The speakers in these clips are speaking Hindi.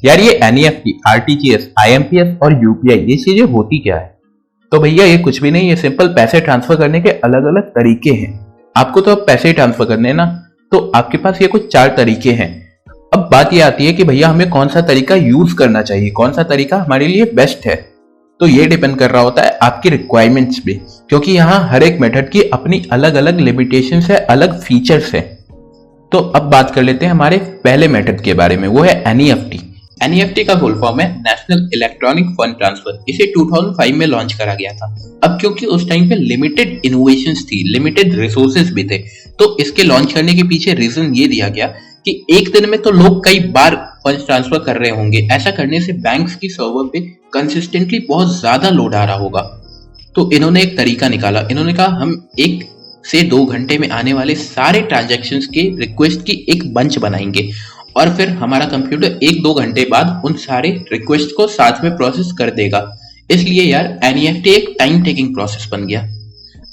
यार ये एनईएफटी, आरटीजीएस, आईएमपीएस और यूपीआई ये चीजें होती क्या है? तो भैया ये कुछ भी नहीं, ये सिंपल पैसे ट्रांसफर करने के अलग अलग तरीके हैं। आपको तो अब पैसे ट्रांसफर करने हैं ना, तो आपके पास ये कुछ 4 तरीके हैं। अब बात ये आती है कि भैया हमें कौन सा तरीका यूज करना चाहिए, कौन सा तरीका हमारे लिए बेस्ट है। तो ये डिपेंड कर रहा होता है आपकी रिक्वायरमेंट्स पे, क्योंकि यहाँ हर एक मेथड की अपनी अलग अलग लिमिटेशंस है, अलग फीचर्स है। तो अब बात कर लेते हैं हमारे पहले मेथड के बारे में, वो है एनईएफटी। एनईएफटी का फुल फॉर्म है नेशनल इलेक्ट्रॉनिक फंड ट्रांसफर। इसे 2005 में लॉन्च करा गया था। अब क्योंकि उस टाइम पे लिमिटेड इनोवेशंस थी, लिमिटेड रिसोर्सेज भी थे, तो इसके लॉन्च करने के पीछे रीजन ये दिया गया कि एक दिन में तो लोग कई बार फंड ट्रांसफर कर रहे होंगे। ऐसा करने से बैंक्स की सर्वर पे कंसिस्टेंटली बहुत ज्यादा लोड आ रहा होगा। तो इन्होंने एक तरीका निकाला। इन्होंने कहा हम 1 से 2 घंटे में आने वाले सारे ट्रांजैक्शंस के रिक्वेस्ट की एक बंच बनाएंगे और फिर हमारा कंप्यूटर 1-2 घंटे बाद उन सारे रिक्वेस्ट को साथ में प्रोसेस कर देगा। इसलिए यार एनईएफटी एक टाइम टेकिंग प्रोसेस बन गया।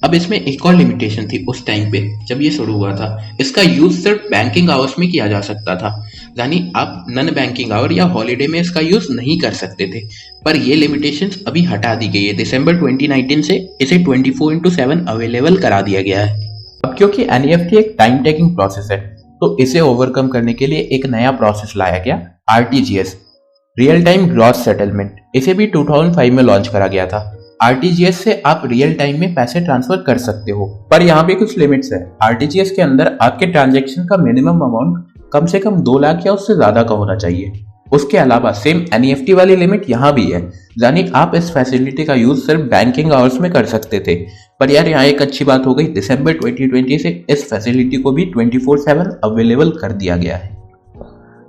अब इसमें एक और लिमिटेशन थी उस टाइम पे जब ये शुरू हुआ था। इसका यूज सिर्फ बैंकिंग आवर्स में किया जा सकता था, यानी आप नॉन बैंकिंग आवर या हॉलीडे में इसका यूज नहीं कर सकते थे। पर ये लिमिटेशंस अभी हटा दी गई है। दिसंबर 2019 से इसे 24/7 अवेलेबल करा दिया गया है। अब क्योंकि एनईएफटी एक टाइम टेकिंग प्रोसेस है, तो इसे ओवरकम करने के लिए एक नया प्रोसेस लाया गया, RTGS, real time gross settlement. इसे भी 2005 में लॉन्च करा गया था। आरटीजीएस से आप रियल टाइम में पैसे ट्रांसफर कर सकते हो, पर यहाँ पे कुछ लिमिट्स है। आरटीजीएस के अंदर आपके ट्रांजैक्शन का मिनिमम अमाउंट कम से कम 2 लाख या उससे ज्यादा का होना चाहिए। उसके अलावा सेम एनईएफटी वाली लिमिट यहाँ भी है, यानी आप इस फैसिलिटी का यूज सिर्फ बैंकिंग आवर्स में कर सकते थे। पर यार यहाँ एक अच्छी बात हो गई, दिसंबर 2020 से इस फैसिलिटी को भी 24/7 अवेलेबल कर दिया गया है।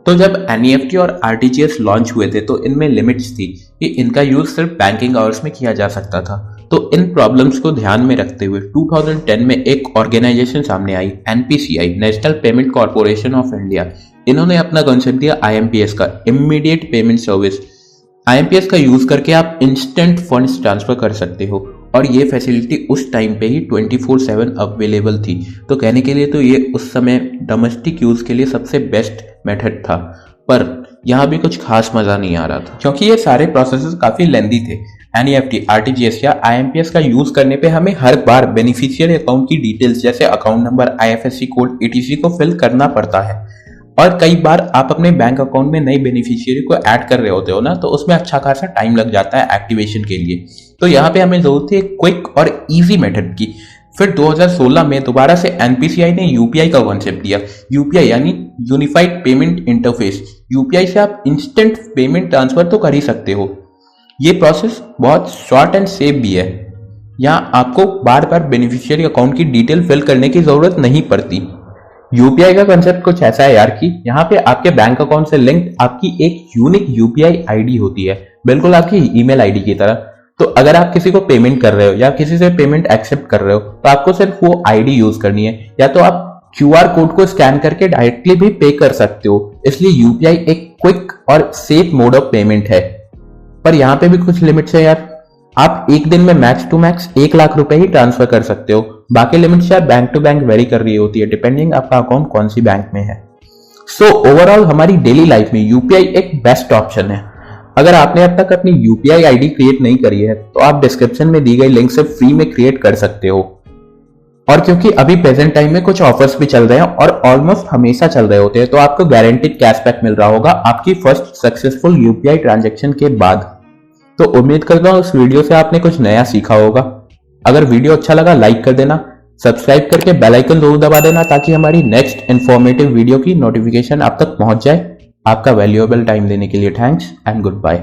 तो जब एनईएफटी और आरटीजीएस लॉन्च हुए थे तो इनमें लिमिट्स थी कि इनका यूज सिर्फ बैंकिंग आवर्स में किया जा सकता था। तो इन प्रॉब्लम्स को ध्यान में रखते हुए 2010 में एक ऑर्गेनाइजेशन सामने आई, NPCI, National Payment Corporation of India. इन्होंने अपना कॉन्सेप्ट दिया आईएमपीएस का, इमीडिएट पेमेंट सर्विस। आईएमपीएस का यूज करके आप इंस्टेंट फंड्स ट्रांसफर कर सकते हो और ये फैसिलिटी उस टाइम पे ही 24/7 अवेलेबल थी। तो कहने के लिए तो ये उस समय डोमेस्टिक यूज के लिए सबसे बेस्ट मेथड था। पर यहाँ भी कुछ खास मजा नहीं आ रहा था, क्योंकि ये सारे प्रोसेसेस काफी लेंदी थे। एनईएफटी, आरटीजीएस या आईएमपीएस का यूज करने पे हमें हर बार बेनिफिशियरी अकाउंट की डिटेल्स जैसे account number, IFSC code, etc को फिल करना पड़ता है। और कई बार आप अपने बैंक अकाउंट में नई बेनिफिशियरी को ऐड कर रहे होते हो ना, तो उसमें अच्छा खासा टाइम लग जाता है एक्टिवेशन के लिए। तो यहाँ पे हमें जरूरत थी एक क्विक और इजी मेथड की। फिर 2016 में दोबारा से एनपीसीआई ने यूपीआई का कॉन्सेप्ट दिया। यूपीआई यानी यूनिफाइड पेमेंट इंटरफेस। यूपीआई से आप इंस्टेंट पेमेंट ट्रांसफर तो कर ही सकते हो। ये प्रोसेस बहुत शॉर्ट एंड सेफ भी है। यहाँ आपको बार बार बेनिफिशियरी अकाउंट की डिटेल फिल करने की जरूरत नहीं पड़ती। यूपीआई का कंसेप्ट कुछ ऐसा है यार कि यहाँ पे आपके बैंक अकाउंट से लिंक्ड आपकी एक यूनिक यूपीआई आईडी होती है, बिल्कुल आपकी ईमेल आईडी की तरह। तो अगर आप किसी को पेमेंट कर रहे हो या किसी से पेमेंट एक्सेप्ट कर रहे हो, तो आपको सिर्फ वो आईडी यूज करनी है, या तो आप क्यूआर कोड को स्कैन करके डायरेक्टली भी पे कर सकते हो। इसलिए यूपीआई एक क्विक और सेफ मोड ऑफ पेमेंट है। पर यहाँ पे भी कुछ लिमिट्स है यार। आप एक दिन में मैक्स टू मैक्स 1 लाख रुपए ही ट्रांसफर कर सकते हो। बाकी लिमिट्स यार बैंक टू बैंक वेरी कर रही होती है, डिपेंडिंग आपका अकाउंट कौन सी बैंक में है। सो ओवरऑल हमारी डेली लाइफ में यूपीआई एक बेस्ट ऑप्शन है। अगर आपने अब तक अपनी यूपीआई आईडी क्रिएट नहीं करी है, तो आप डिस्क्रिप्शन में दी गई लिंक से फ्री में क्रिएट कर सकते हो। और क्योंकि अभी प्रेजेंट टाइम में कुछ ऑफर्स भी चल रहे हैं और ऑलमोस्ट हमेशा चल रहे होते हैं, तो आपको गारंटीड कैशबैक मिल रहा होगा आपकी फर्स्ट सक्सेसफुल यूपीआई ट्रांजैक्शन के बाद। तो उम्मीद करता हूँ इस वीडियो से आपने कुछ नया सीखा होगा। अगर वीडियो अच्छा लगा लाइक कर देना, सब्सक्राइब करके बेल आइकन जरूर दबा देना ताकि हमारी नेक्स्ट इंफॉर्मेटिव वीडियो की नोटिफिकेशन आप तक पहुंच जाए। आपका वैल्यूएबल टाइम देने के लिए थैंक्स एंड गुड बाय।